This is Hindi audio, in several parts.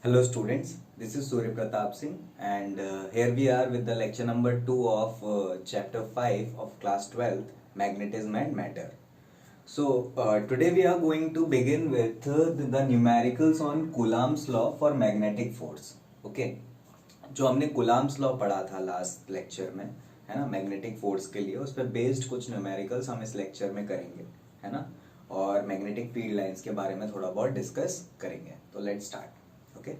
Hello students, this is Surya Pratap Singh and here we are with the lecture number 2 of chapter 5 of class 12th Magnetism and Matter. So today we are going to begin with the numericals on Coulomb's law for magnetic force. Okay, जो हमने Coulomb's law पढ़ा था लास्ट लेक्चर में है ना मैग्नेटिक फोर्स के लिए, उस पर बेस्ड कुछ न्यूमेरिकल्स हम इस लेक्चर में करेंगे है ना, और मैग्नेटिक फील्ड लाइंस के बारे में थोड़ा बहुत डिस्कस करेंगे. तो लेट्स स्टार्ट. ओके,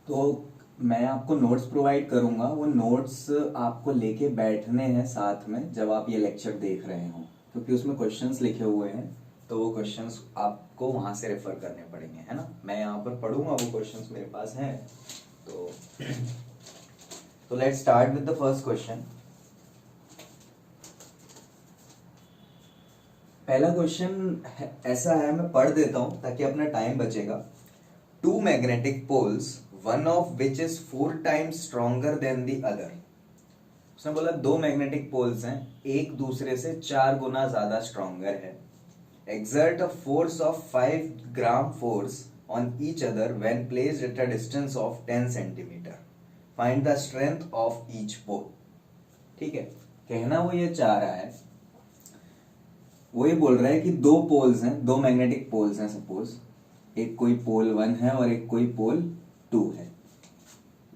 तो मैं आपको नोट्स प्रोवाइड करूंगा. वो नोट्स आपको लेके बैठने हैं साथ में जब आप ये लेक्चर देख रहे हो, क्योंकि उसमें क्वेश्चंस लिखे हुए हैं, तो वो क्वेश्चंस आपको वहां से रेफर करने पड़ेंगे है ना. मैं यहाँ पर पढ़ूंगा, वो क्वेश्चंस मेरे पास हैं. तो let's start with the first question. पहला क्वेश्चन ऐसा है, मैं पढ़ देता हूं ताकि अपना टाइम बचेगा. Two magnetic poles, one of which is 4 times stronger than the other. उसने बोला दो मैग्नेटिक पोल्स हैं, एक दूसरे से 4 गुना ज्यादा स्ट्रॉन्गर है. Exert a force of 5 gram force on each other when placed at a distance of 10 centimetre. Find the strength of each pole. ठीक है, कहना वो ये चाह रहा है, वो ये बोल रहा है कि दो पोल्स हैं, दो मैग्नेटिक पोल्स हैं. सपोज एक कोई पोल 1 है और एक कोई पोल 2 है.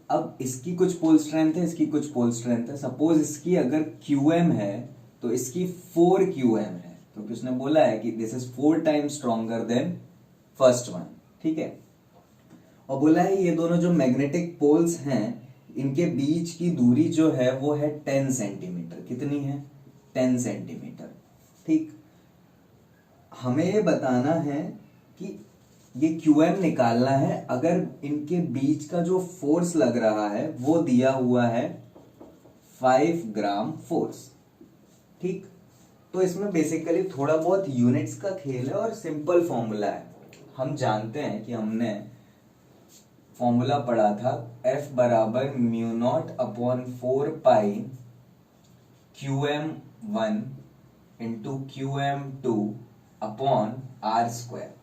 अब इसकी कुछ पोल स्ट्रेंथ है, इसकी कुछ पोल स्ट्रेंथ है. सपोज इसकी अगर QM है तो इसकी 4 QM है, क्योंकि उसने बोला है कि this is 4 times stronger then first one. ठीक है, और बोला है ये दोनों जो मैग्नेटिक पोल्स हैं इनके बीच की दूरी जो है वो है 10 सेंटीमीटर. कितनी है? 10 सेंटीमीटर. ठीक, हमें ये बताना है कि ये QM निकालना है अगर इनके बीच का जो फोर्स लग रहा है वो दिया हुआ है 5 ग्राम फोर्स. ठीक, तो इसमें बेसिकली थोड़ा बहुत यूनिट्स का खेल है और सिंपल फॉर्मूला है. हम जानते हैं कि हमने फॉर्मूला पढ़ा था F बराबर mu naught upon 4 pi QM1 into QM2 upon R square.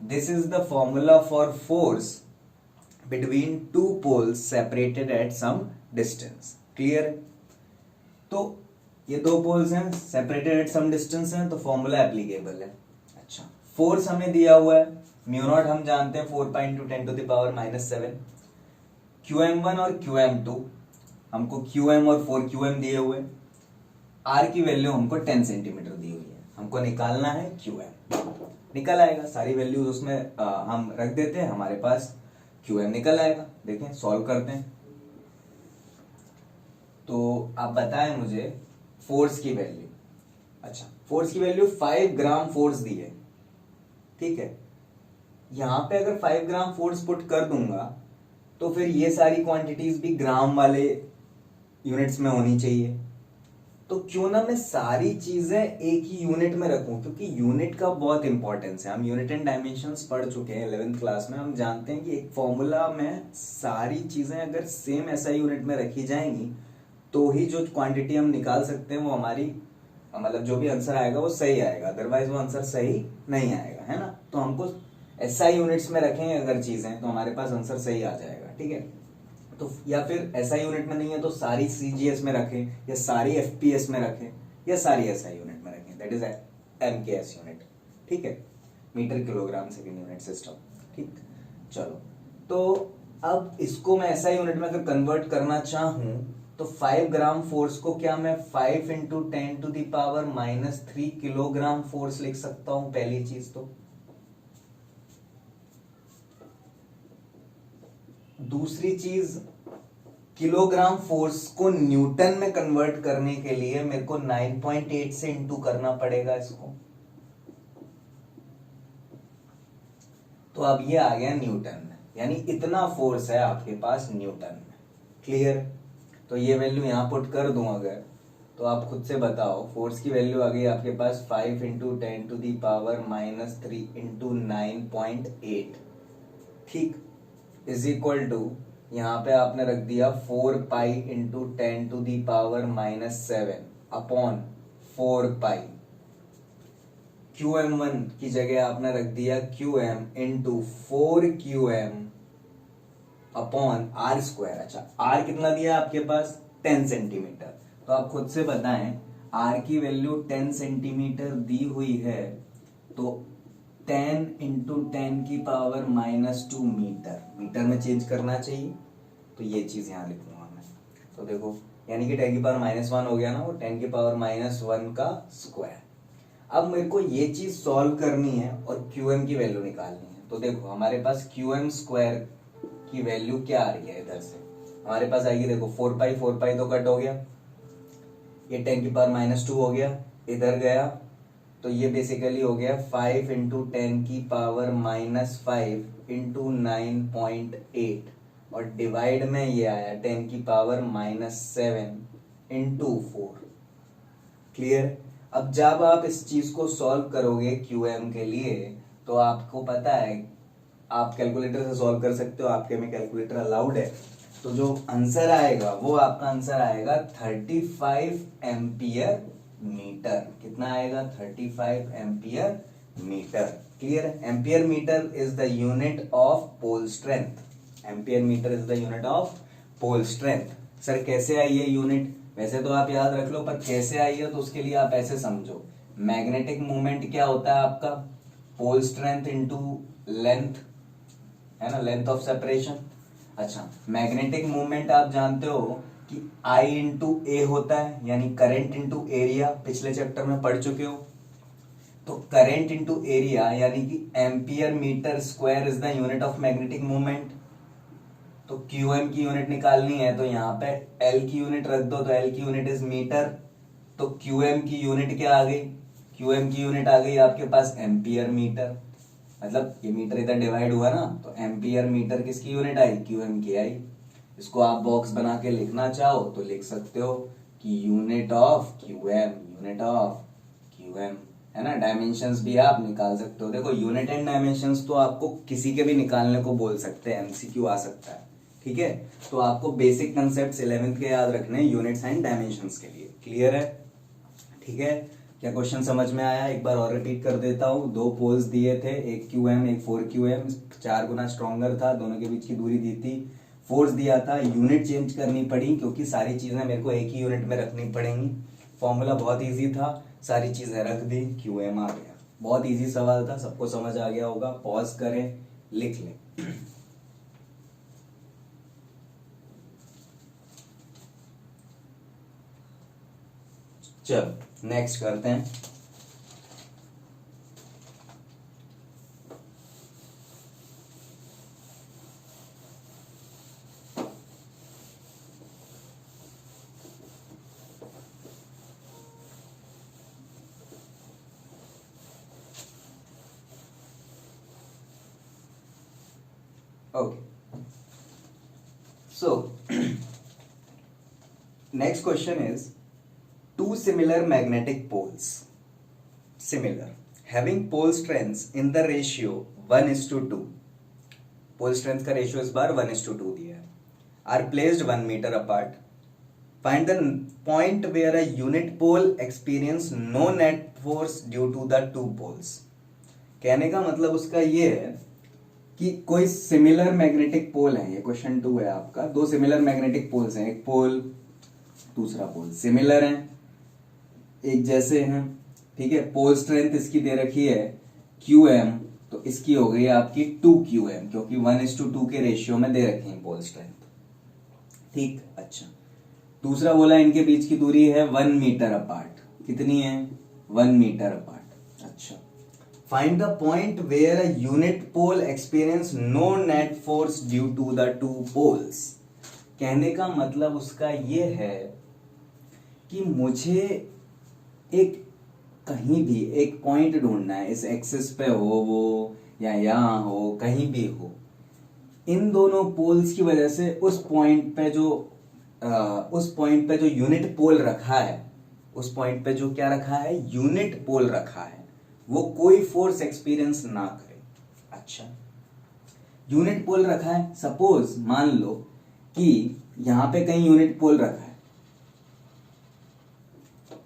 This is the formula for force between two poles separated at some distance. Clear? तो ये दो पोल्स हैं, separated at some distance हैं, तो फॉर्मूला एप्लीकेबल है. अच्छा, फोर्स हमें दिया हुआ है म्यू नॉट, हम जानते हैं 4 pi into 10 to the power -7. QM1 और QM2 हमको QM और 4 QM दिए हुए. R की वैल्यू हमको 10 सेंटीमीटर दी हुई है. हमको निकालना है QM. निकल आएगा, सारी वैल्यूज उसमें हम रख देते हैं, हमारे पास QM निकल आएगा. देखें, सॉल्व करते हैं. तो आप बताएं मुझे फोर्स की वैल्यू. अच्छा, फोर्स की वैल्यू 5 ग्राम फोर्स दी है. ठीक है, यहां पे अगर 5 ग्राम फोर्स पुट कर दूंगा तो फिर ये सारी क्वांटिटीज भी ग्राम वाले यूनिट्स में होनी चाहिए. तो क्यों ना मैं सारी चीजें एक ही यूनिट में रखूं, क्योंकि यूनिट का बहुत इंपॉर्टेंस है. हम यूनिट एंड डायमेंशंस पढ़ चुके हैं 11th क्लास में. हम जानते हैं कि एक फॉर्मूला में सारी चीजें अगर सेम ऐसा यूनिट में रखी जाएंगी तो ही जो क्वांटिटी हम निकाल सकते हैं वो हमारी, मतलब जो भी आंसर आएगा वो सही आएगा, अदरवाइज वो आंसर सही नहीं आएगा है ना. तो हमको ऐसा यूनिट्स में रखेंगे अगर चीजें, तो हमारे पास आंसर सही आ जाएगा. ठीक है, तो या फिर ऐसा यूनिट में नहीं है तो सारी CGS में रखें, या सारी FPS में रखें, या सारी SI यूनिट में रखें, दैट इज MKS यूनिट. ठीक है, metre kilogram second unit system. ठीक, चलो, तो अब इसको मैं SI यूनिट में अगर कन्वर्ट करना चाहूं तो 5 ग्राम फोर्स को क्या मैं 5 into 10 to the power -3 kilogram force लिख सकता हूं. पहली चीज तो. दूसरी चीज, किलोग्राम फोर्स को न्यूटन में कन्वर्ट करने के लिए मेरे को 9.8 से इंटू करना पड़ेगा इसको. तो अब ये आ गया न्यूटन में, यानी इतना फोर्स है आपके पास न्यूटन में. क्लियर? तो ये वैल्यू यहां पुट कर दूं अगर, तो आप खुद से बताओ, फोर्स की वैल्यू आ गई आपके पास 5 into 10 to the power -3 into 9.8. ठीक, इज इक्वल टू, यहां पे आपने रख दिया 4 pi into 10 to the power -7 upon 4 pi QM1 की जगह आपने रख दिया QM into 4QM upon R square. अच्छा, आर कितना दिया आपके पास? 10 सेंटीमीटर। तो आप खुद से बताएं, आर की वैल्यू 10 सेंटीमीटर दी हुई है, तो 10 इंटू 10 की पावर -2 मीटर, मीटर में चेंज करना चाहिए, तो ये चीज यहां लिखूंगा मैं। तो देखो, यानी कि 10 की पावर -1 हो गया ना, वो 10 की पावर -1 का स्क्वायर। अब मेरे को ये चीज सॉल्व करनी है और QM की वैल्यू निकालनी है। तो देखो, हमारे पास QM स्क्वायर की वैल्यू क्या आ रही है? इधर से हमारे पास आएगी, देखो 4 पाई तो कट हो गया, ये 10 की पावर -2 हो गया, इधर गया, तो ये बेसिकली हो गया 5 इंटू 10 की पावर -5 इंटू 9.8, और डिवाइड में ये आया 10 की पावर -7 इंटू 4। क्लियर? अब जब आप इस चीज को सॉल्व करोगे QM के लिए, तो आपको पता है आप कैलकुलेटर से सॉल्व कर सकते हो, आपके में कैलकुलेटर अलाउड है। तो जो आंसर आएगा वो आपका आंसर आएगा 35 एम्पियर मीटर। कितना आएगा? 35 ampere metre. Clear? Ampere metre is the unit of pole strength. Ampere metre is the unit of pole strength. Sir कैसे आई है यूनिट? वैसे तो आप याद रख लो, पर कैसे आई है तो उसके लिए आप ऐसे समझो, मैग्नेटिक मूवमेंट क्या होता है आपका? पोल स्ट्रेंथ इंटू लेंथ, है ना, लेंथ ऑफ सेपरेशन। अच्छा, मैग्नेटिक मूवमेंट आप जानते हो कि I इंटू ए होता है, यानी करंट इंटू एरिया, पिछले चैप्टर में पढ़ चुके हो। तो करंट इंटू एरिया यानी कि ampere metre square is the unit of magnetic movement. तो QM की यूनिट निकालनी है, तो यहाँ पे L की यूनिट रख दो, तो L की यूनिट इज मीटर। तो QM की यूनिट क्या आ गई? QM की यूनिट आ गई आपके पास एम्पियर मीटर। मतलब ये मीटर इधर डिवाइड हुआ ना, तो एम्पियर मीटर किसकी यूनिट आई? QM की आई। इसको आप बॉक्स बना के लिखना चाहो तो लिख सकते हो कि unit of QM, unit of QM, है ना। डायमेंशंस भी आप निकाल सकते हो। देखो, यूनिट एंड डायमेंशंस तो आपको किसी के भी निकालने को बोल सकते हैं, MCQ आ सकता है, ठीक है। तो आपको बेसिक कंसेप्ट 11th के याद रखने हैं यूनिट्स एंड डायमेंशंस के लिए। क्लियर है? ठीक है। क्या क्वेश्चन समझ में आया? एक बार और रिपीट कर देता हूँ। दो पोल्स दिए थे, एक QM एक 4QM, 4 गुना स्ट्रॉन्गर था, दोनों के बीच की दूरी दी थी, फोर्स दिया था, यूनिट चेंज करनी पड़ी क्योंकि सारी चीजें मेरे को एक ही यूनिट में रखनी पड़ेंगी। फॉर्मूला बहुत इजी था, सारी चीजें रख दी, QM आ गया। बहुत इजी सवाल था, सबको समझ आ गया होगा। पॉज करें, लिख लें। चलो नेक्स्ट करते हैं। Okay. So, next question is, two similar magnetic poles, similar, having pole strengths in the ratio 1:2, pole strength का ratio इस बार 1:2 दिया है, are placed 1 meter apart. Find the point where a unit pole experience no net force due to the two poles. कहने का मतलब उसका ये है कि कोई सिमिलर मैग्नेटिक पोल है, ये क्वेश्चन 2 है आपका। दो सिमिलर मैग्नेटिक पोल्स हैं, एक पोल दूसरा पोल, सिमिलर हैं, एक जैसे हैं, ठीक है। पोल स्ट्रेंथ इसकी दे रखी है QM, तो इसकी हो गई आपकी 2QM, क्योंकि 1:2 के रेशियो में दे रखी है पोल स्ट्रेंथ, ठीक। अच्छा, दूसरा बोला इनके बीच की दूरी है 1 मीटर अपार्ट। कितनी है? 1 मीटर अपार्ट। अच्छा, find the point where a unit pole experience no net force due to the two poles. कहने का मतलब उसका ये है कि मुझे एक कहीं भी एक पॉइंट ढूंढना है, इस एक्सिस पे हो वो या यहां हो, कहीं भी हो, इन दोनों पोल्स की वजह से उस पॉइंट पे जो यूनिट पोल रखा है, उस पॉइंट पे जो क्या रखा है? यूनिट पोल रखा है, वो कोई फोर्स एक्सपीरियंस ना करे। अच्छा, यूनिट पोल रखा है, सपोज मान लो कि यहां पे कहीं यूनिट पोल रखा है,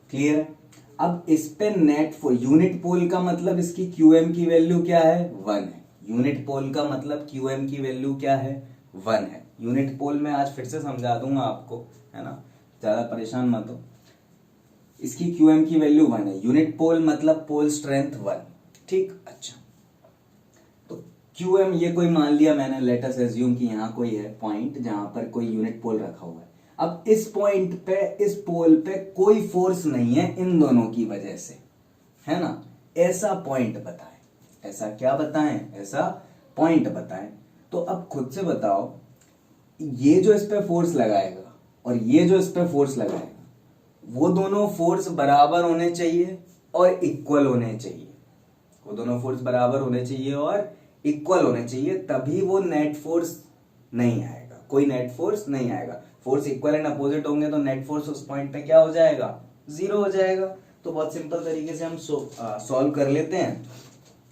क्लियर है। अब इस पे नेट यूनिट पोल का मतलब इसकी QM की वैल्यू क्या है, 1 है। यूनिट पोल का मतलब QM की वैल्यू क्या है, 1 है। यूनिट पोल में आज फिर से समझा दूंगा आपको, है ना, ज्यादा परेशान मत हो। इसकी QM की वैल्यू 1 है। यूनिट पोल मतलब पोल स्ट्रेंथ 1, ठीक। अच्छा, तो QM ये कोई मान लिया मैंने, लेट अस एज्यूम कि यहाँ कोई है पॉइंट जहां पर कोई यूनिट पोल रखा हुआ है। अब इस पॉइंट पे, इस पोल पे कोई फोर्स नहीं है इन दोनों की वजह से, है ना। ऐसा पॉइंट बताएं। ऐसा क्या बताएं, ऐसा पॉइंट बताएं। तो अब खुद से बताओ, ये जो इस पे फोर्स लगाएगा और ये जो इस पे फोर्स लगाएगा, वो दोनों फोर्स बराबर होने चाहिए और इक्वल होने चाहिए। वो दोनों फोर्स बराबर होने चाहिए और इक्वल होने चाहिए, तभी वो नेट फोर्स नहीं आएगा। कोई नेट फोर्स नहीं आएगा। फोर्स इक्वल एंड अपोजिट होंगे तो नेट फोर्स उस पॉइंट पे क्या हो जाएगा, 0 हो जाएगा। तो बहुत सिंपल तरीके से हम सॉल्व कर लेते हैं।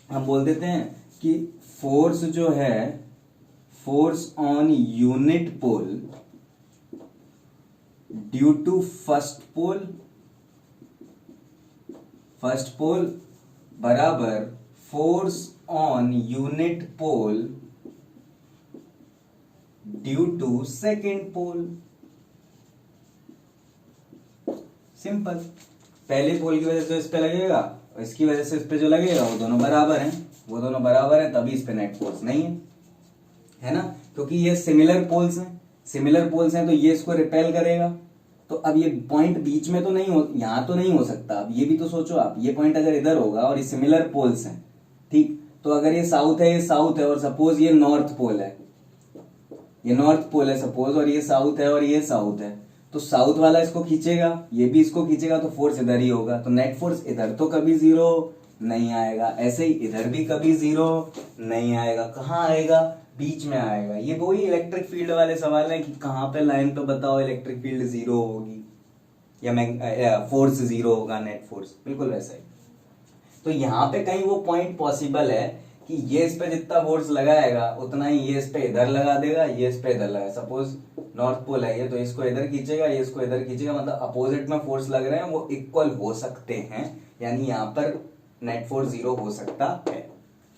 हम बोल देते हैं कि फोर्स जो है, force on unit pole due to first pole बराबर force on unit pole due to second pole. Simple. पहले पोल की वजह से इस पे लगेगा और इसकी वजह से इस पे जो लगेगा वो दोनों बराबर हैं। वो दोनों बराबर हैं, तभी इस पे नेट फोर्स नहीं है ना, क्योंकि ये सिमिलर पोल्स हैं। सिमिलर पोल्स हैं तो ये इसको रिपेल करेगा। तो अब ये पॉइंट बीच में तो नहीं हो, यहां तो नहीं हो सकता। अब ये भी तो सोचो आप, ये पॉइंट अगर इधर होगा और ये सिमिलर पोल्स हैं, ठीक, तो अगर ये साउथ है, ये साउथ है, और सपोज ये नॉर्थ पोल है, ये नॉर्थ पोल है सपोज, और ये साउथ है और ये साउथ है, तो साउथ वाला इसको खींचेगा, ये भी इसको खींचेगा, तो फोर्स इधर ही होगा। तो नेट फोर्स इधर तो कभी 0 नहीं आएगा, ऐसे ही इधर भी कभी 0 नहीं आएगा। कहाँ आएगा, बीच में आएगा। ये वही इलेक्ट्रिक फील्ड वाले सवाल है कि कहाँ पे लाइन पे बताओ इलेक्ट्रिक फील्ड 0 होगी या फोर्स 0 होगा, नेट फोर्स, बिल्कुल वैसा ही। तो यहाँ पे कहीं वो पॉइंट पॉसिबल है कि ये इस पे जितना फोर्स लगाएगा उतना ही ये इस पे इधर लगा देगा, ये इस पे इधर लगा। सपोज नॉर्थ पोल है ये, तो इसको इधर खींचेगा, ये इसको इधर खींचेगा, मतलब अपोजिट में फोर्स लग रहे हैं, वो इक्वल हो सकते हैं, यानी यहाँ पर नेट फोर्स 0 हो सकता है।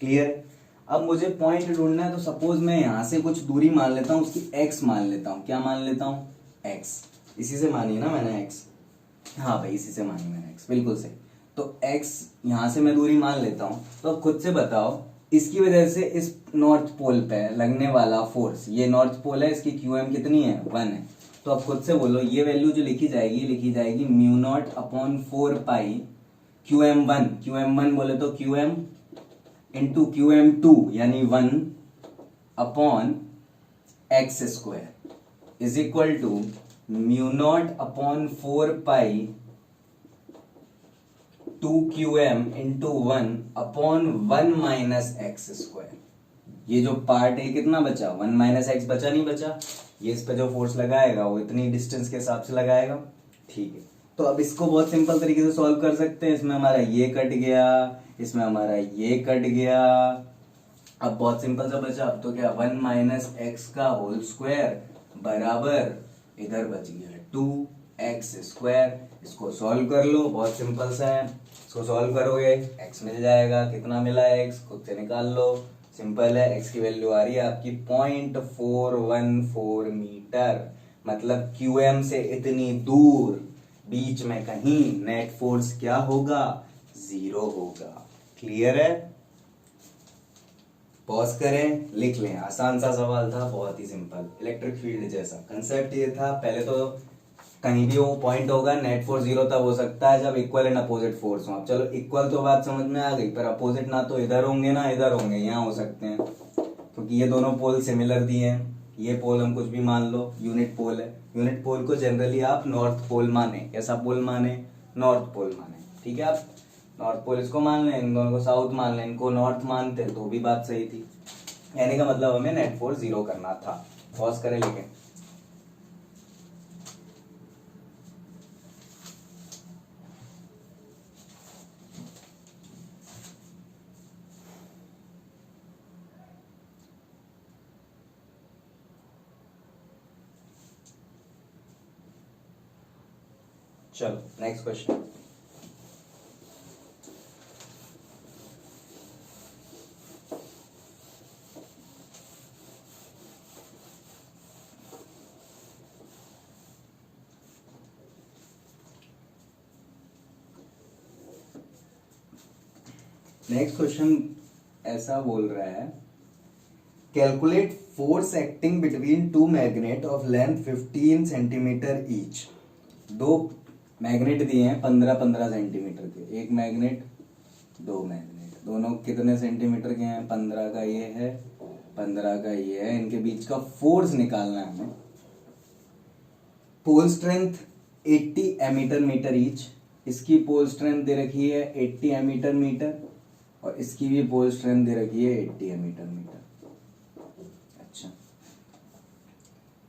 क्लियर। अब मुझे पॉइंट ढूंढना है, तो सपोज मैं यहां से कुछ दूरी मान लेता हूं, उसकी x मान लेता हूं। क्या मान लेता हूं, x। इसी से मानी ना मैंने x, हाँ भाई इसी से मानी मैंने x, बिल्कुल सही। तो x यहां से मैं दूरी मान लेता हूं। तो अब खुद से बताओ, इसकी वजह से इस नॉर्थ पोल पे लगने वाला फोर्स, ये नॉर्थ पोल है, इसकी QM कितनी है, 1 है। तो अब खुद से बोलो, ये वैल्यू जो लिखी जाएगी mu naught upon 4 pi QM1 बोले तो QM इंटू QM2 यानी 1 upon x square is equal to mu naught upon 4 pi 2QM into 1 upon 1 minus x square. ये जो पार्ट है कितना बचा, 1 माइनस एक्स बचा, नहीं बचा। ये इस पे जो फोर्स लगाएगा वो इतनी डिस्टेंस के हिसाब से लगाएगा, ठीक है। तो अब इसको बहुत सिंपल तरीके से सॉल्व कर सकते हैं। इसमें हमारा ये कट गया, इसमें हमारा ये कट गया। अब बहुत सिंपल सा बचा। अब तो क्या, 1 माइनस एक्स का होल स्क्वायर बराबर इधर बच गया 2x स्क्वायर। इसको सॉल्व कर लो, बहुत सिंपल सा है। इसको सॉल्व करोगे x मिल जाएगा। कितना मिला है x, खुद से निकाल लो, सिंपल है। x की वैल्यू आ रही है आपकी 0.414 मीटर। मतलब QM से इतनी दूर बीच में कहीं नेट फोर्स क्या होगा, 0 होगा। क्लियर है। पॉज करें, लिख लें। आसान सा सवाल था, बहुत ही सिंपल, इलेक्ट्रिक फील्ड जैसा कंसेप्ट ये था। पहले तो कहीं भी वो पॉइंट होगा, नेट फोर्स 0 तब हो सकता है जब इक्वल एंड अपोजिट फोर्स हो। अब चलो इक्वल तो बात समझ में आ गई, पर अपोजिट ना तो इधर होंगे ना इधर होंगे, यहाँ हो सकते हैं, क्योंकि ये दोनों पोल सिमिलर दिए हैं। ये पोल हम कुछ भी मान लो, यूनिट पोल है। यूनिट पोल को जनरली आप नॉर्थ पोल माने। कैसा पोल माने, नॉर्थ पोल माने, ठीक है। आप नॉर्थ पोल इसको मान लें, इन दोनों को साउथ मान लें, इनको नॉर्थ मानते तो भी बात सही थी। यानी का मतलब हमें नेट फोर्स 0 करना था। पॉज करें, लिखें। चलो नेक्स्ट क्वेश्चन। नेक्स्ट क्वेश्चन ऐसा बोल रहा है, calculate force acting between two magnet of length 15 centimetre each. दो मैग्नेट दिए हैं 15-15 सेंटीमीटर के, एक मैग्नेट दो मैग्नेट, दोनों कितने सेंटीमीटर के हैं? 15 का ये है, 15 का ये है, इनके बीच का फोर्स निकालना है हमें। Pole strength 80 ammeter metre each, इसकी पोल स्ट्रेंथ दे रखी है 80 एमीटर मीटर और इसकी भी पोल स्ट्रेंथ दे रखी है 80 एमीटर मीटर। अच्छा,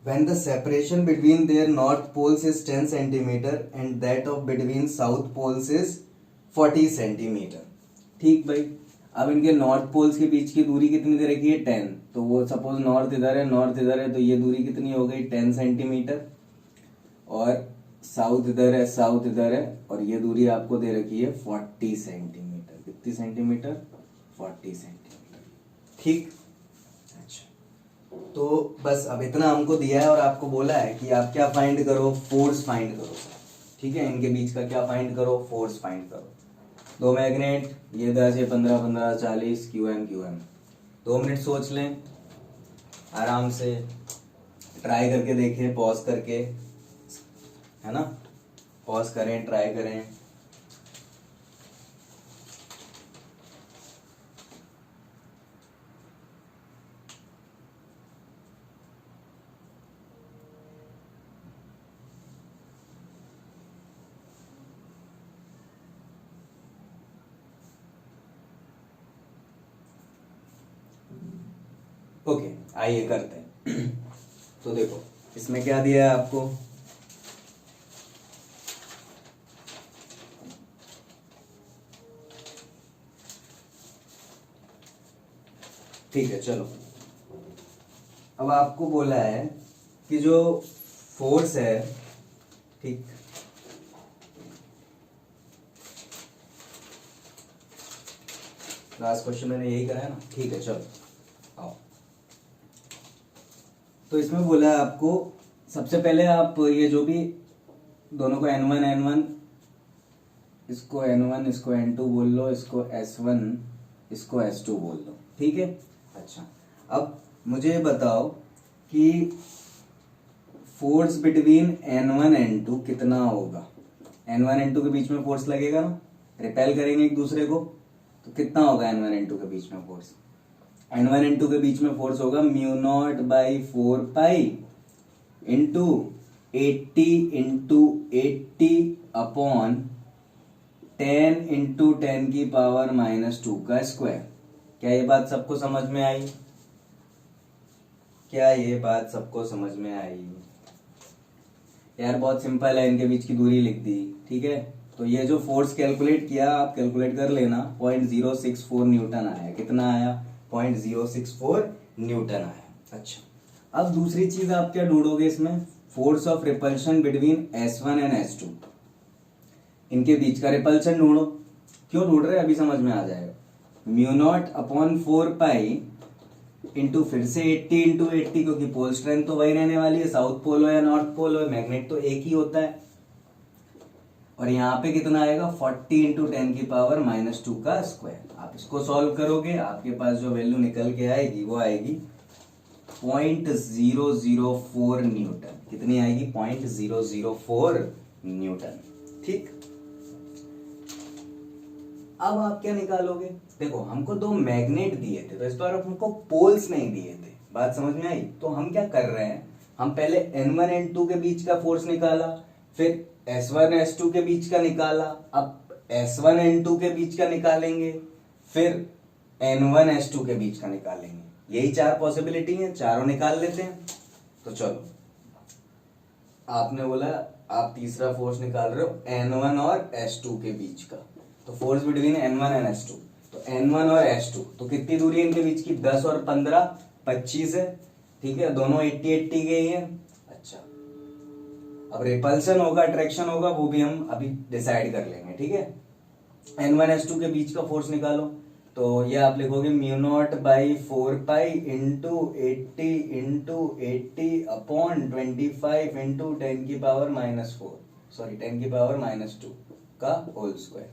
When the separation between their north poles is 10 centimeter and that of between south poles is 40 centimeter। ठीक भाई, अब इनके नॉर्थ पोल्स के बीच की दूरी कितनी दे रखी है? 10। तो वो सपोज नॉर्थ इधर है, नॉर्थ इधर है, तो ये दूरी कितनी हो गई? 10 सेंटीमीटर। और साउथ इधर है, साउथ इधर है, और ये दूरी आपको दे रखी है 40 सेंटीमीटर। कितनी सेंटीमीटर? 40 सेंटीमीटर। ठीक। अच्छा, तो बस अब इतना हमको दिया है और आपको बोला है कि आप क्या फाइंड करो? फोर्स फाइंड करो। ठीक है, इनके बीच का क्या फाइंड करो? फोर्स फाइंड करो। दो मैग्नेट, ये 10, ये 15, 15, 40, QM QM। 2 मिनट सोच लें, आराम से ट्राई करके देखें, पॉज करके, है ना? पॉज करें, ट्राई करें। ओके, आइए करते हैं। तो देखो इसमें क्या दिया है आपको? ठीक है, चलो अब आपको बोला है कि जो फोर्स है, ठीक, लास्ट क्वेश्चन मैंने यही करा है ना? ठीक है, चलो आओ। तो इसमें बोला है आपको, सबसे पहले आप ये जो भी दोनों को N1 N1, इसको N1, इसको N2 बोल लो, इसको S1, इसको S2 बोल लो। ठीक है। अच्छा, अब मुझे बताओ कि फोर्स बिटवीन N1 N2 कितना होगा? N1 N2 के बीच में फोर्स लगेगा ना, रिपेल करेंगे एक दूसरे को, तो कितना होगा N1 N2 के बीच में फोर्स? N1 N2 के बीच में फोर्स होगा μ0/4 इंटू 80 इंटू 80 अपॉन 10 इंटू 10 की पावर -2 का स्क्वायर। क्या ये बात सबको समझ में आई? क्या ये बात सबको समझ में आई? यार बहुत सिंपल है, इनके बीच की दूरी लिख दी। ठीक है, तो ये जो फोर्स कैलकुलेट किया, आप कैलकुलेट कर लेना, 0.064 न्यूटन आया। कितना आया? 0.064 न्यूटन आया। अच्छा, अब दूसरी चीज आप क्या ढूंढोगे इसमें? Force of repulsion between S1 and S2, इनके बीच का रिपल्शन ढूंढो। क्यों ढूंढ रहे हैं अभी समझ में आ जाएगा। μ0/4 इंटू फिर से 80 इंटू 80, क्योंकि पोल स्ट्रेंथ तो वही रहने वाली है, साउथ पोल हो या नॉर्थ पोल हो, मैग्नेट तो एक ही होता है। और यहाँ पे कितना आएगा? 40 इंटू 10 की पावर -2 का स्क्वायर। आप इसको सॉल्व करोगे, आपके पास जो वैल्यू निकल के आएगी वो आएगी 0.004 न्यूटन। कितनी आएगी? 0.004 न्यूटन। ठीक, अब आप क्या निकालोगे? देखो हमको दो मैग्नेट दिए थे, तो इस बार हमको पोल्स नहीं दिए थे। बात समझ में आई? तो हम क्या कर रहे हैं, हम पहले N1 N2 के बीच का फोर्स निकाला, फिर S1 S2 के बीच का निकाला, अब S1 N2 के बीच का निकालेंगे, फिर N1 S2 के बीच का निकालेंगे। यही 4 पॉसिबिलिटी है, चारों निकाल लेते हैं। तो चलो, आपने बोला आप तीसरा फोर्स निकाल रहे हो N1 और S2 के बीच का, तो force between N1 and S2, तो N1 और S2, तो कितनी दूरी है इनके बीच की? 10 और 15 25 है। ठीक है, दोनों 80-80 गई है। अच्छा, अब रिपल्सन होगा, अट्रैक्शन होगा, वो भी हम अभी डिसाइड कर लेंगे। ठीक है, N1 S2 के बीच का फोर्स निकालो, तो ये आप लिखोगे μ0/4 इंटू 80 इंटू 80 अपॉन 25 इंटू 10 की पावर -4, सॉरी 10 की पावर -2 का होल स्क्वायर।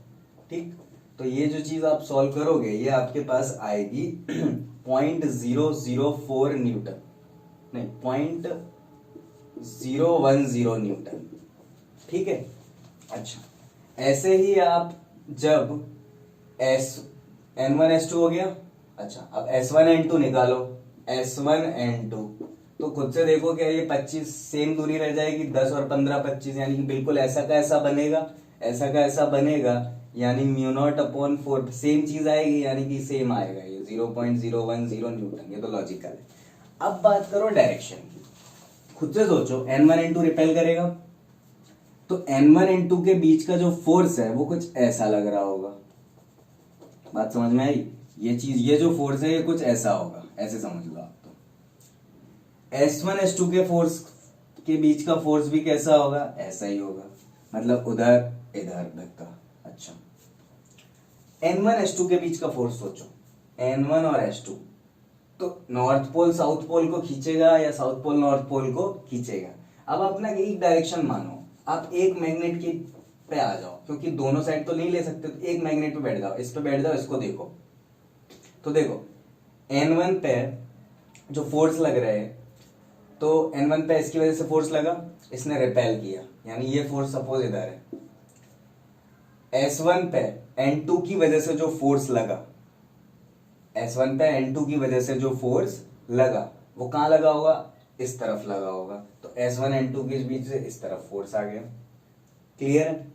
ठीक, तो ये जो चीज आप सॉल्व करोगे ये आपके पास आएगी 0.004 न्यूटन, नहीं 0.010 न्यूटन, ठीक है। अच्छा, ऐसे ही आप जब N1 S2 हो गया, अच्छा अब S1 N2 निकालो, S1 N2, तो खुद से देखो क्या ये 25 सेम दूरी रह जाएगी, 10 और 15 25, यानी कि बिल्कुल ऐसा का ऐसा बनेगा, ऐसा का ऐसा बनेगा, यानी म्यू नॉट अपॉन 4 सेम चीज आएगी, यानी कि सेम आएगा ये 0.010 न्यूटन, ये तो लॉजिकल है। अब बात करो डायरेक्शन की, खुद से सोचो N1 N2 रिपेल करेगा, तो N1 N2 के बीच का जो फोर्स है वो कुछ ऐसा लग रहा होगा, बात समझ में आई? ये चीज, ये जो फोर्स है ये कुछ ऐसा होगा, ऐसे समझ लो आप। तो S1 S2 के फोर्स के बीच का फोर्स भी कैसा होगा, ऐसा ही होगा, मतलब उधर इधर धक्का। अच्छा, N1 S2 के बीच का फोर्स सोचो, N1 और S2, तो नॉर्थ पोल साउथ पोल को खींचेगा या साउथ पोल नॉर्थ पोल को खींचेगा। अब अपना एक डायरेक्शन मानो, आप एक मैग्नेट की पे आ जाओ, क्योंकि दोनों साइड तो नहीं ले सकते, तो एक मैग्नेट पे बैठ जाओ, इस पे बैठ जाओ, इसको देखो, तो देखो N1 पे जो फोर्स लग रहा है, तो N1 पे इसकी वजह से फोर्स लगा, इसने रिपेल किया, यानी ये फोर्स सपोज इधर है। S1 पे N2 की वजह से जो फोर्स लगा, S1 पे N2 की वजह से जो फोर्स लगा वो कहां लगा होगा, इस तरफ लगा होगा, तो S1 N2 के बीच से इस तरफ फोर्स आ गया, क्लियर है।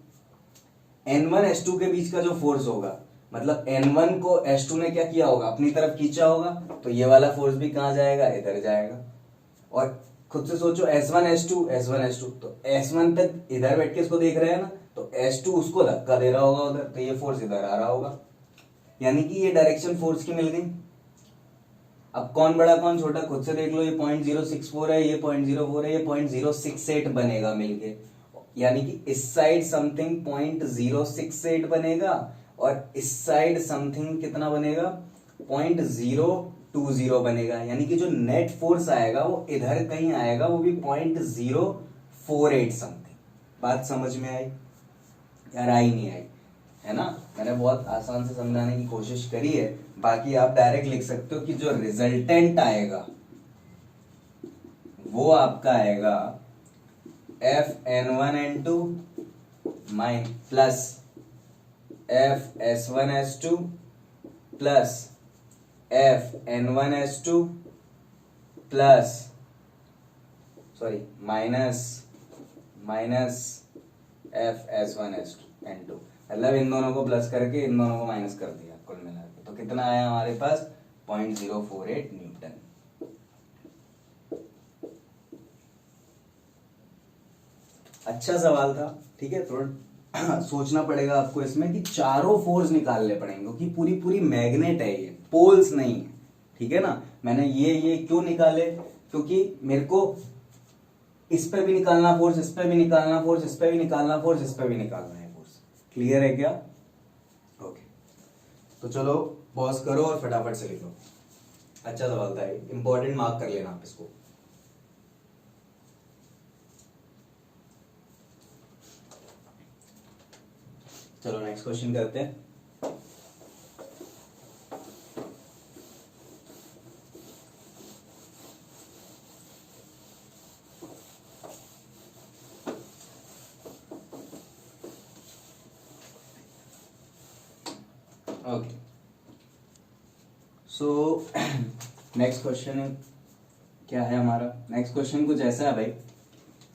N1 S2 के बीच का जो फोर्स होगा, मतलब N1 को S2 ने क्या किया होगा, अपनी तरफ खींचा होगा, तो ये वाला फोर्स भी कहां जाएगा, इधर जाएगा। और खुद से सोचो S1 S2, तो S1 पे इधर बैठ के इसको देख रहे हैं ना, तो S2 उसको धक्का दे रहा होगा उधर, तो ये फोर्स इधर आ रहा होगा, यानी कि ये डायरेक्शन फोर्स की मिल गई। अब कौन बड़ा कौन छोटा खुद से देख लो, ये 0.064 है, ये 0.04 है, ये 0.068 बनेगा मिलके, यानी कि इस साइड समथिंग 0.068 बनेगा और इस साइड समथिंग कितना बनेगा, 0.020 बनेगा, यानी कि जो नेट फोर्स आएगा वो इधर कहीं आएगा, वो भी 0.048 समथिंग। बात समझ में आई यार, आई नहीं आई, है ना? मैंने बहुत आसान से समझाने की कोशिश करी है, बाकी आप डायरेक्ट लिख सकते हो कि जो रिजल्टेंट आएगा वो आपका आएगा FN1N2 plus FS1S2 plus FN1S2 plus minus FS1N2, मतलब इन दोनों को प्लस करके इन दोनों को माइनस कर दिया कुल मिला के, तो कितना आया हमारे पास 0.048 न्यूटन। अच्छा सवाल था, ठीक है। थोड़ा सोचना पड़ेगा आपको इसमें कि चारों फोर्स निकालने पड़ेंगे, क्योंकि पूरी मैग्नेट है ये, पोल्स नहीं है, ठीक है ना। मैंने ये क्यों निकाले, क्योंकि मेरे को इस पे भी निकालना फोर्स, इस पे भी निकालना फोर्स, इस पे भी निकालना फोर्स, इस पे भी निकालना है फोर्स। क्लियर है क्या? ओके, तो चलो पॉज करो और फटाफट से लिखो। अच्छा सवाल था, इंपॉर्टेंट, मार्क कर लेना आप इसको। चलो नेक्स्ट क्वेश्चन करते हैं। ओके, सो नेक्स्ट क्वेश्चन क्या है हमारा? नेक्स्ट क्वेश्चन कुछ ऐसा है भाई,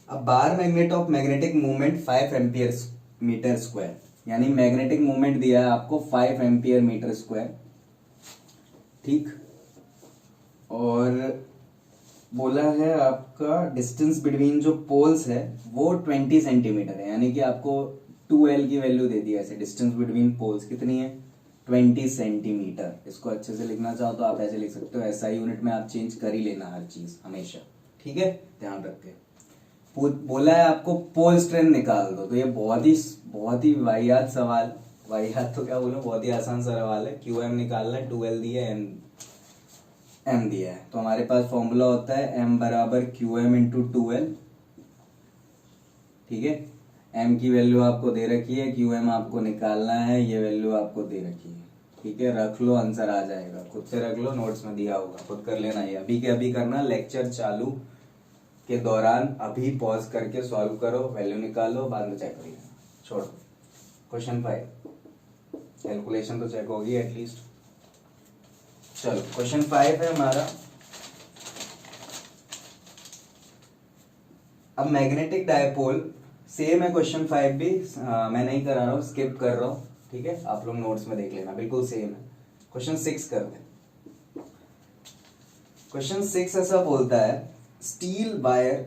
a bar magnet of magnetic movement 5 ampere metre square, यानी मैग्नेटिक मूवमेंट दिया है आपको 5 एम्पियर मीटर स्क्वायर, ठीक। और बोला है आपका डिस्टेंस बिटवीन जो पोल्स है वो 20 सेंटीमीटर है, यानी कि आपको 2L की वैल्यू दे दी है। ऐसे डिस्टेंस बिटवीन पोल्स कितनी है, 20 सेंटीमीटर। इसको अच्छे से लिखना चाहो तो आप ऐसे लिख सकते हो, SI यूनिट में आप चेंज कर ही लेना हर चीज हमेशा, ठीक है, ध्यान रख के। बोला है आपको पोल स्ट्रेंथ निकाल दो, तो ये बहुत ही वाहियात सवाल, वाहियात तो क्या बोलूं, बहुत ही आसान सा सवाल है। QM निकालना है, 2L दिया है, M दिया है, तो हमारे पास फॉर्मूला होता है M बराबर QM इंटू 2L, ठीक है। एम की वैल्यू आपको दे रखी है, क्यू एम आपको निकालना है, ये वैल्यू आपको दे रखी है। ठीक है, रख लो, आंसर आ जाएगा, खुद से रख लो, नोट्स में दिया होगा, खुद कर लेना। ये अभी के अभी करना, लेक्चर चालू के दौरान अभी पॉज करके सॉल्व करो, वैल्यू निकालो, बाद में चेक कर लेना, छोड़ो। क्वेश्चन 5, कैलकुलेशन तो चेक होगी एटलीस्ट। चलो क्वेश्चन 5 है हमारा। अब मैग्नेटिक डायपोल सेम है क्वेश्चन 5 भी, मैं नहीं करा रहा हूँ, स्किप कर रहा हूँ। ठीक है, आप लोग नोट्स में देख लेना, बिल्कुल सेम है। क्वेश्चन 6 कर दे। क्वेश्चन 6 ऐसा बोलता है, steel wire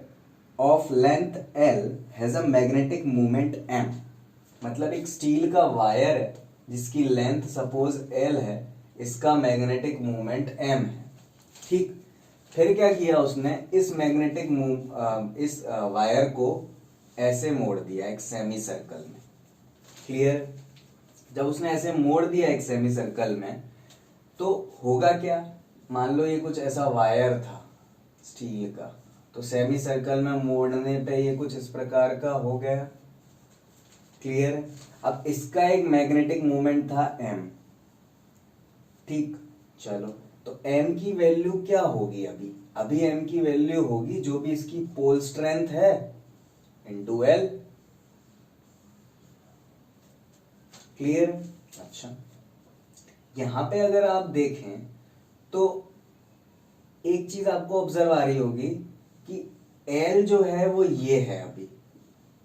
of length L has a magnetic moment M। मतलब एक स्टील का वायर है जिसकी लेंथ सपोज L है, इसका मैग्नेटिक मोमेंट M है। ठीक, फिर क्या किया उसने, इस मैग्नेटिक इस वायर को ऐसे मोड़ दिया एक सेमी सर्कल में। क्लियर? जब उसने ऐसे मोड़ दिया एक सेमी सर्कल में, तो होगा क्या, मान लो ये कुछ ऐसा वायर था स्टील का, तो सेमी सर्कल में मोड़ने पे ये कुछ इस प्रकार का हो गया। क्लियर? अब इसका एक मैग्नेटिक मोमेंट था M। ठीक, चलो, तो M की वैल्यू क्या होगी, अभी M की वैल्यू होगी जो भी इसकी पोल स्ट्रेंथ है इनटू L। क्लियर? अच्छा, यहां पे अगर आप देखें तो एक चीज आपको ऑब्जर्व आ रही होगी कि L जो है वो ये है अभी,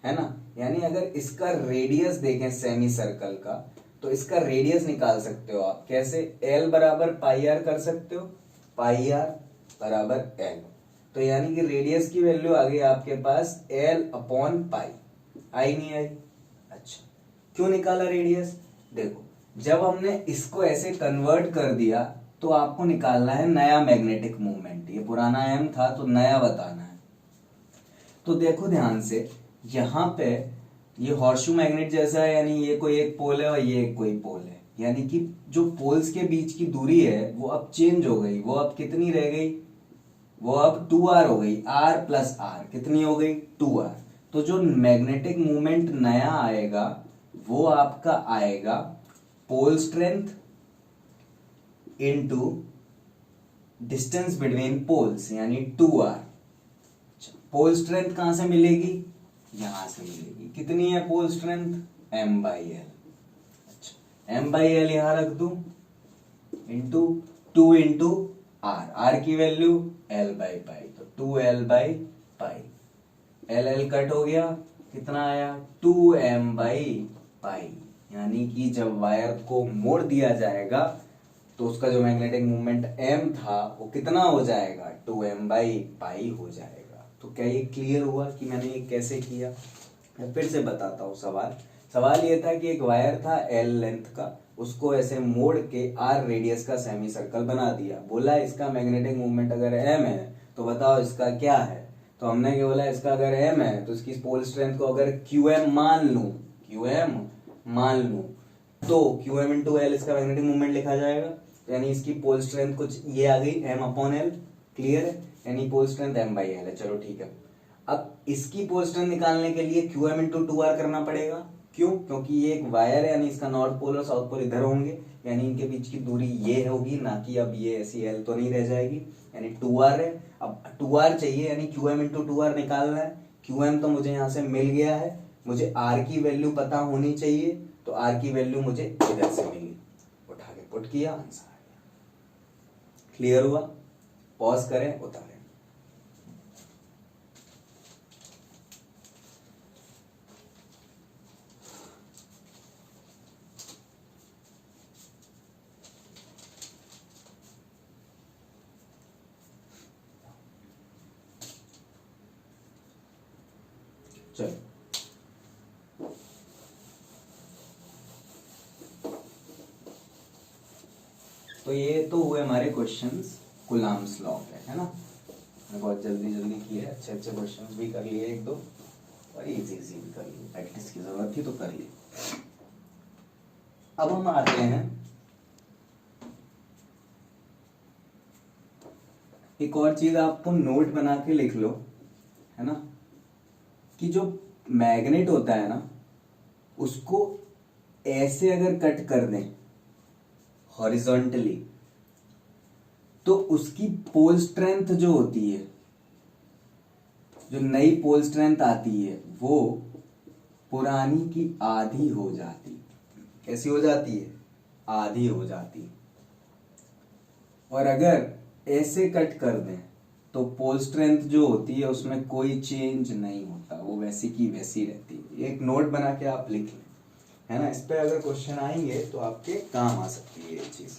है ना। यानी अगर इसका रेडियस देखें सेमी सर्कल का, तो इसका रेडियस निकाल सकते हो आप कैसे, L बराबर पाई आर कर सकते हो, पाई आर बराबर L। तो यानी कि रेडियस की वैल्यू आ गई आपके पास L अपॉन पाई। आई नहीं आई? अच्छा, क्यों निकाला रेडियस? देखो, जब हमने इसको ऐसे कन्वर्ट कर दिया तो आपको निकालना है नया मैग्नेटिक मूवमेंट। ये पुराना M था तो नया बताना है। तो देखो ध्यान से, यहां पे ये हॉर्सशू मैग्नेट जैसा है, यानी ये कोई एक पोल है और ये कोई पोल है, यानी कि जो पोल्स के बीच की दूरी है वो अब चेंज हो गई। वो अब कितनी रह गई, वो अब 2r हो गई, r प्लस r कितनी हो गई, 2r। तो जो मैग्नेटिक मूवमेंट नया आएगा वो आपका आएगा pole strength into distance between poles, यानी 2r। पोल स्ट्रेंथ कहां से मिलेगी, यहां से मिलेगी। कितनी है पोल स्ट्रेंथ, M/L। अच्छा, M/L यहां रख दूं, इंटू 2 इंटू r की वैल्यू L/पाई, तो 2L/पाई। L कट हो गया, कितना आया, 2M/पाई। यानी कि जब वायर को मोड़ दिया जाएगा तो उसका जो मैग्नेटिक मूवमेंट M था वो कितना हो जाएगा, 2M/पाई हो जाएगा। तो क्या ये क्लियर हुआ कि मैंने ये कैसे किया? मैं फिर से बताता हूँ सवाल ये था कि एक वायर था L लेंथ का, उसको ऐसे मोड़ के R रेडियस का सेमी सर्कल बना दिया। बोला इसका मैग्नेटिक मूवमेंट अगर M है तो बताओ इसका क्या है। तो हमने क्या बोला, इसका अगर M है तो इसकी पोल स्ट्रेंथ को अगर QM मान लूं, तो QM इंटू L इसका मैग्नेटिक मूवमेंट लिखा जाएगा। यानी इसकी पोल स्ट्रेंथ कुछ ये आ गई M/L। क्लियर है? यानी पोल स्ट्रेंथ M/L है। चलो ठीक है, अब इसकी पोल स्ट्रेंथ निकालने के लिए QM इंटू 2R करना पड़ेगा। क्यों? क्योंकि ये एक वायर है, यानी इसका नॉर्थ पोल और साउथ पोल इधर होंगे, यानी इनके बीच की दूरी ये होगी, ना कि अब ये ऐसी L तो नहीं रह जाएगी, यानी 2R है। अब 2R चाहिए, यानी QM इंटू 2R निकालना है। QM तो मुझे यहाँ से मिल गया है, मुझे R की वैल्यू पता होनी चाहिए, तो R की वैल्यू मुझे इधर से मिली, उठा के पुट किया, आंसर आ गया। क्लियर हुआ? पॉज करें, उतारें। चलो, तो ये तो हुए हमारे क्वेश्चंस कुलाम्स लॉ पे, है ना। मैंने बहुत जल्दी किए, अच्छे क्वेश्चंस भी कर लिए, एक दो और इजी भी कर लिए, प्रैक्टिस की जरूरत थी तो कर लिए। अब हम आते हैं एक और चीज, आपको नोट बना के लिख लो, है ना, कि जो मैग्नेट होता है ना, उसको ऐसे अगर कट कर दें हॉरिजॉन्टली, तो उसकी पोल स्ट्रेंथ जो होती है, जो नई पोल स्ट्रेंथ आती है, वो पुरानी की आधी हो जाती। कैसी हो जाती है? आधी हो जाती। और अगर ऐसे कट कर दें तो पोल स्ट्रेंथ जो होती है उसमें कोई चेंज नहीं होता, वो वैसी की वैसी रहती है। एक नोट बना के आप लिख लें, है ना। इस पे अगर क्वेश्चन आएंगे तो आपके काम आ सकती है ये चीज।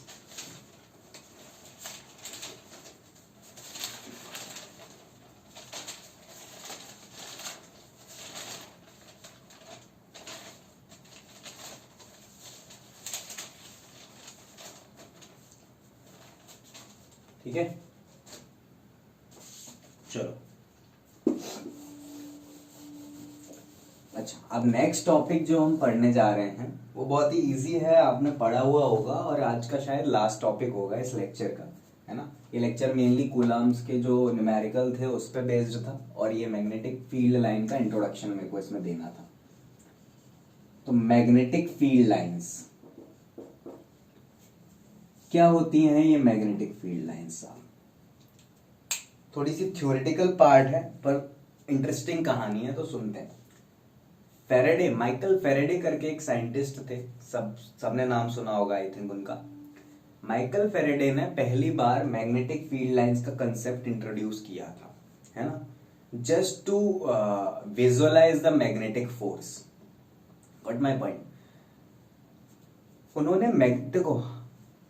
ठीक है, चलो। अच्छा, अब नेक्स्ट टॉपिक जो हम पढ़ने जा रहे हैं वो बहुत ही इजी है, आपने पढ़ा हुआ होगा, और आज का शायद लास्ट टॉपिक होगा इस लेक्चर का, है ना। ये लेक्चर मेनली कूलम्ब्स के जो न्यूमेरिकल थे उस पर बेस्ड था, और ये मैग्नेटिक फील्ड लाइन का इंट्रोडक्शन मेरे को इसमें देना था। तो मैग्नेटिक फील्ड लाइंस क्या होती हैं? ये मैग्नेटिक फील्ड लाइंस थोड़ी सी थ्योरेटिकल पार्ट है पर इंटरेस्टिंग कहानी है, तो सुनते हैं। फेरेडे, माइकल फेरेडे करके एक साइंटिस्ट थे, सबने नाम सुना होगा आई थिंक उनका। माइकल फेरेडे ने पहली बार मैग्नेटिक फील्ड लाइंस का कंसेप्ट इंट्रोड्यूस किया था, है ना, just to visualise the magnetic force. What my point, उन्होंने देखो,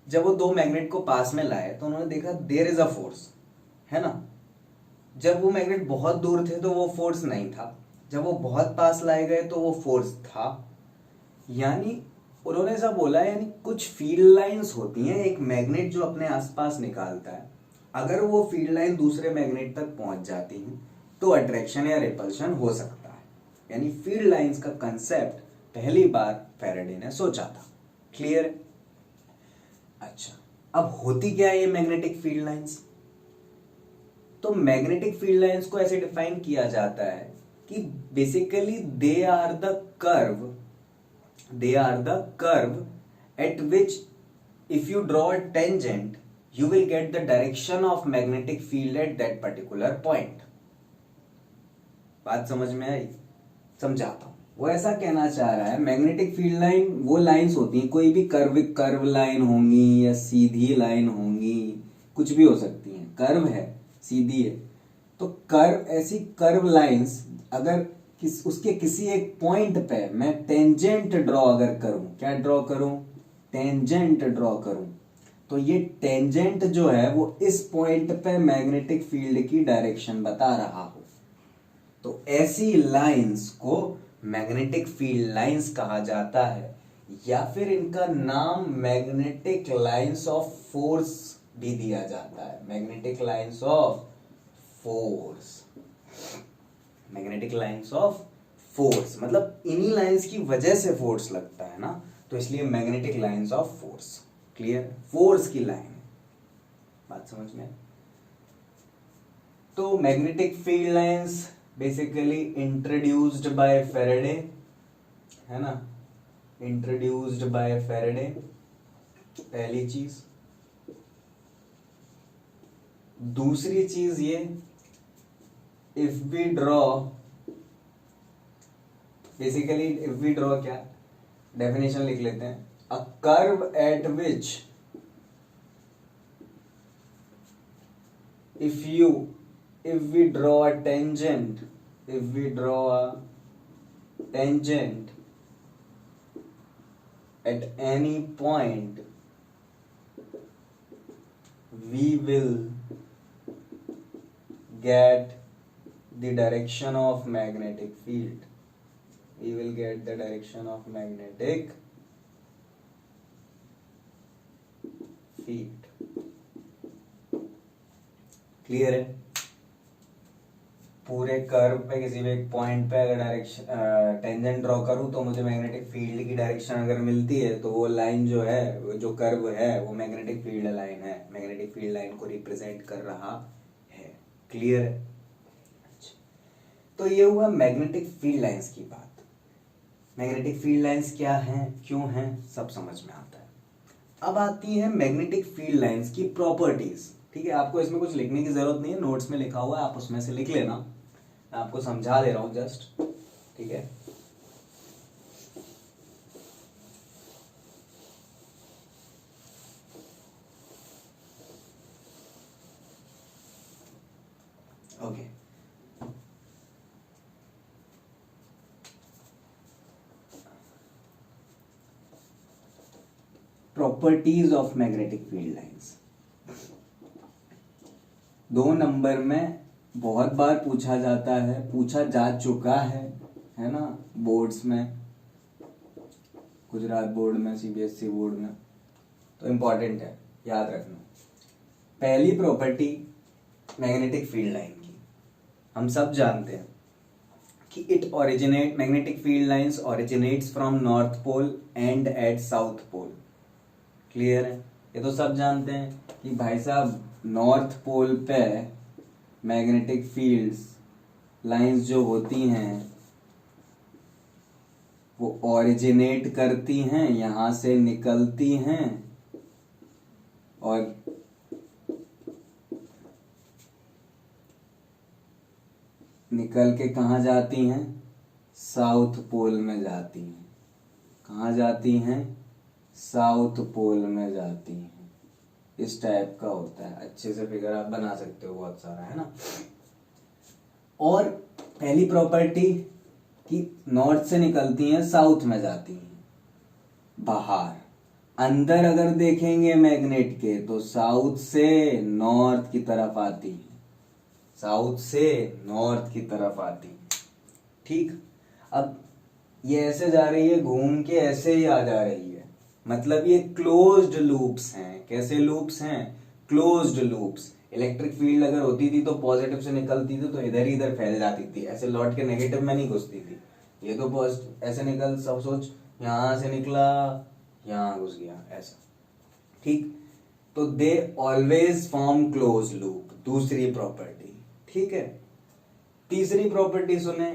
जब वो दो मैग्नेट को पास में लाए तो उन्होंने देखा देयर इज अ फोर्स, है ना। जब वो मैग्नेट बहुत दूर थे तो वो फोर्स नहीं था, जब वो बहुत पास लाए गए तो वो फोर्स था। यानी उन्होंने ऐसा बोला, यानी कुछ फील्ड लाइंस होती हैं एक मैग्नेट जो अपने आसपास निकालता है, अगर वो फील्ड लाइन दूसरे मैग्नेट तक पहुंच जाती हैं तो अट्रैक्शन या रिपल्शन हो सकता है। यानी फील्ड लाइंस का कंसेप्ट पहली बार फैराडे ने सोचा था। क्लियर है? अच्छा, अब होती क्या है ये मैग्नेटिक फील्ड लाइंस? तो मैग्नेटिक फील्ड लाइंस को ऐसे डिफाइन किया जाता है कि basically they are the curve at which if you draw a tangent you will get the direction of magnetic field at that particular point. बात समझ में आई? समझाता हूं। वो ऐसा कहना चाह रहा है, मैग्नेटिक फील्ड लाइन वो लाइंस होती हैं, कोई भी कर्व लाइन होंगी या सीधी लाइन होंगी, कुछ भी हो सकती हैं। कर्व है, सीधी है, तो ऐसी कर्व लाइंस अगर उसके किसी एक पॉइंट पे मैं टेंजेंट ड्रॉ अगर करूं, क्या ड्रॉ करूं? टेंजेंट ड्रॉ करूं, तो ये टेंजेंट जो है वो इस पॉइंट पे मैग्नेटिक फील्ड की डायरेक्शन बता रहा हो, तो ऐसी लाइंस को मैग्नेटिक फील्ड लाइंस कहा जाता है, या फिर इनका नाम मैग्नेटिक लाइंस ऑफ फोर्स भी दिया जाता है। Magnetic lines of force, magnetic lines of force मतलब इन्हीं लाइंस की वजह से फोर्स लगता है ना, तो इसलिए magnetic lines of force. Clear? Force की लाइन, बात समझ में? तो magnetic field lines basically introduced by Faraday, है ना, इंट्रोड्यूस्ड बाय फैराडे, पहली चीज। दूसरी चीज ये, if we draw, basically if we draw, क्या डेफिनेशन लिख लेते हैं, a curve at which if we draw a tangent at any point, we will get the direction of magnetic field. We will get the direction of magnetic field. Clear है? पूरे कर्व पे किसी भी एक पॉइंट पे अगर डायरेक्शन टेंजेंट ड्रॉ करूं तो मुझे मैग्नेटिक फील्ड की डायरेक्शन अगर मिलती है तो वो लाइन जो है, जो कर्व है, वो मैग्नेटिक फील्ड लाइन है, मैग्नेटिक फील्ड लाइन को रिप्रेजेंट कर रहा है। क्लियर है? तो ये हुआ मैग्नेटिक फील्ड लाइंस की बात। मैग्नेटिक फील्ड लाइंस क्या हैं, क्यों हैं, सब समझ में आता है। अब आती है मैग्नेटिक फील्ड लाइंस की प्रॉपर्टीज। ठीक है, आपको इसमें कुछ लिखने की जरूरत नहीं है, नोट्स में लिखा हुआ है, आप उसमें से लिख लेना, मैं आपको समझा दे रहा हूं जस्ट। ठीक है, okay. Properties of magnetic field lines 2 number में बहुत बार पूछा जाता है, पूछा जा चुका है ना, बोर्ड्स में, गुजरात बोर्ड में, सीबीएसई बोर्ड में, तो इंपॉर्टेंट है, याद रखना। पहली प्रॉपर्टी मैग्नेटिक फील्ड लाइन की, हम सब जानते हैं कि magnetic field lines originates from north pole and at south pole. Clear है, ये तो सब जानते हैं कि भाई साहब नॉर्थ पोल पे मैग्नेटिक फील्ड्स लाइंस जो होती हैं वो ओरिजिनेट करती हैं, यहां से निकलती हैं और निकल के कहाँ जाती हैं, साउथ पोल में जाती हैं। कहाँ जाती हैं, साउथ पोल में जाती हैं। इस टाइप का होता है, अच्छे से फिगर आप बना सकते हो, बहुत सारा है ना। और पहली प्रॉपर्टी कि नॉर्थ से निकलती हैं, साउथ में जाती हैं, बाहर। अंदर अगर देखेंगे मैग्नेट के तो साउथ से नॉर्थ की तरफ आती है, साउथ से नॉर्थ की तरफ आती है। ठीक, अब ये ऐसे जा रही है, घूम के ऐसे ही आ जा रही है, मतलब ये क्लोज्ड लूप्स हैं। कैसे लूप्स हैं, क्लोज्ड लूप्स। इलेक्ट्रिक फील्ड अगर होती थी तो पॉजिटिव से निकलती थी तो इधर ही इधर फैल जाती थी, ऐसे लौट के नेगेटिव में नहीं घुसती थी। ये तो पॉजिटिव ऐसे निकल, सब सोच यहां से निकला, यहां घुस गया, ऐसा। ठीक, तो they always form close loop, दूसरी प्रॉपर्टी। ठीक है, तीसरी प्रॉपर्टी सुने,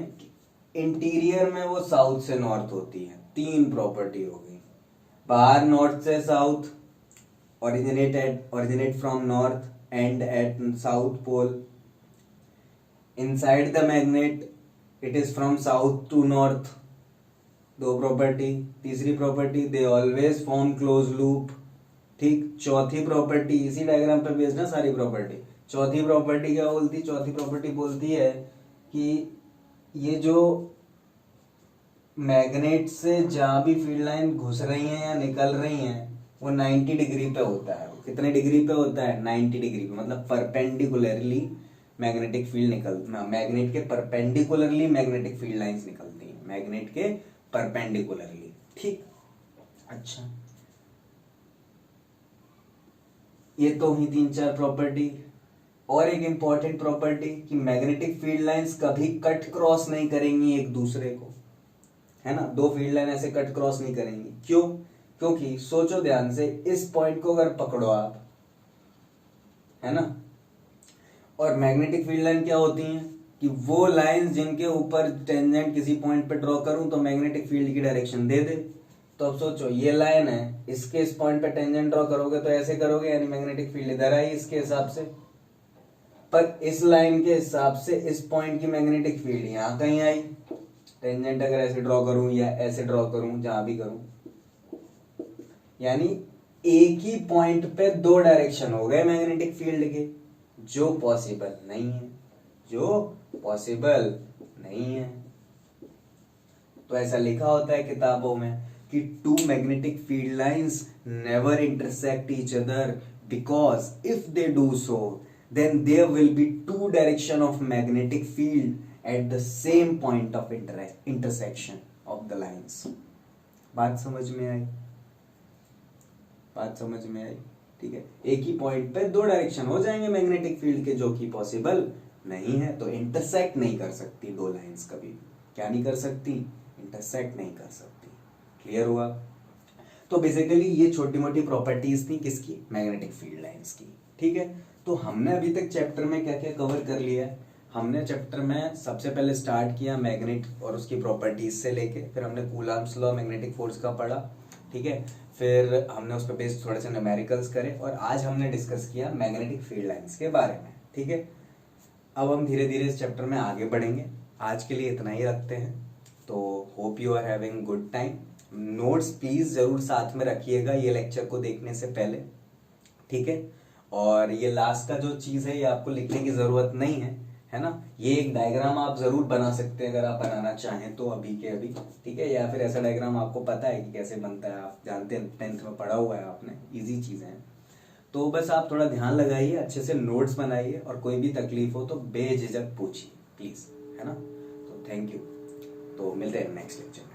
इंटीरियर में वो साउथ से नॉर्थ होती है। 3 प्रॉपर्टी हो गई, बाहर नॉर्थ से south, originate from north and at south pole, inside the magnet it is from south to north। 2 property. तीसरी property they always form close loop. ठीक, चौथी प्रॉपर्टी, इसी डायग्राम पे बेस्ड ना सारी प्रॉपर्टी। चौथी प्रॉपर्टी क्या बोलती, चौथी प्रॉपर्टी बोलती है कि ये जो मैग्नेट से जहां भी फील्ड लाइन घुस रही हैं या निकल रही हैं वो 90 डिग्री पे होता है। कितने डिग्री पे होता है, 90 डिग्री पे, मतलब परपेंडिकुलरली मैग्नेटिक फील्ड मैग्नेट के परपेंडिकुलरली मैग्नेटिक फील्ड लाइंस निकलती हैं, मैग्नेट के परपेंडिकुलरली। ठीक, अच्छा, ये तो हुई 3-4 प्रॉपर्टी। और एक इंपॉर्टेंट प्रॉपर्टी कि मैग्नेटिक फील्ड लाइंस कभी कट क्रॉस नहीं करेंगी एक दूसरे को, है ना। 2 फील्ड लाइन ऐसे कट क्रॉस नहीं करेंगी। क्यों, क्योंकि सोचो ध्यान से, इस पॉइंट को अगर पकड़ो आप, है ना, और मैग्नेटिक फील्ड लाइन क्या होती हैं कि वो लाइंस जिनके ऊपर टेंजेंट किसी पॉइंट पे ड्रॉ करूं तो मैग्नेटिक फील्ड की डायरेक्शन दे दे। तो अब सोचो, ये लाइन है, इसके इस पॉइंट पे टेंजेंट ड्रॉ करोगे तो ऐसे करोगे, यानी मैग्नेटिक फील्ड इधर आई इसके हिसाब से। पर इस लाइन के हिसाब से इस पॉइंट की मैग्नेटिक फील्ड यहां कहीं आई। टेंजेंट अगर ऐसे ड्रॉ करूं या ऐसे ड्रॉ करूं, जहां भी करूं, यानी एक ही पॉइंट पे 2 डायरेक्शन हो गए मैग्नेटिक फील्ड के, जो पॉसिबल नहीं है, जो पॉसिबल नहीं है। तो ऐसा लिखा होता है किताबों में कि 2 magnetic field lines never intersect each other because if they do so then there will be 2 direction of magnetic field at the same point of intersection of the lines। बात समझ में आई, बात समझ में आई। ठीक है, एक ही पॉइंट पे 2 डायरेक्शन हो जाएंगे मैग्नेटिक फील्ड के, जो कि पॉसिबल नहीं है। तो इंटरसेक्ट नहीं कर सकती 2 लाइंस कभी। क्या नहीं कर सकती, इंटरसेक्ट नहीं कर सकती। क्लियर हुआ। तो बेसिकली ये छोटी मोटी प्रॉपर्टीज थी किसकी, मैग्नेटिक फील्ड लाइंस की। ठीक है, तो हमने अभी तक चैप्टर में क्या क्या कवर कर लिया है, हमने चैप्टर में सबसे पहले स्टार्ट किया मैग्नेट और उसकी प्रॉपर्टीज से लेके, फिर हमने कूलम्ब्स लॉ मैग्नेटिक फोर्स का पढ़ा, ठीक है। फिर हमने उस पर बेस्ड थोड़े से न्यूमेरिकल्स करे और आज हमने डिस्कस किया मैग्नेटिक फील्ड लाइंस के बारे में, ठीक है। अब हम धीरे धीरे इस चैप्टर में आगे बढ़ेंगे। आज के लिए इतना ही रखते हैं। तो hope you are having good time. Notes please जरूर साथ में रखिएगा ये लेक्चर को देखने से पहले, ठीक है। और ये लास्ट का जो चीज है ये आपको लिखने की जरूरत नहीं है ना। ये एक डायग्राम आप जरूर बना सकते हैं अगर आप बनाना चाहें तो अभी के अभी, ठीक है। या फिर ऐसा डायग्राम आपको पता है कि कैसे बनता है, आप जानते हैं, 10th में पढ़ा हुआ है आपने, इजी चीजें हैं। तो बस आप थोड़ा ध्यान लगाइए, अच्छे से नोट्स बनाइए और कोई भी तकलीफ हो तो बेझिझक पूछिए प्लीज, है ना। तो थैंक यू। तो मिलते हैं नेक्स्ट लेक्चर में।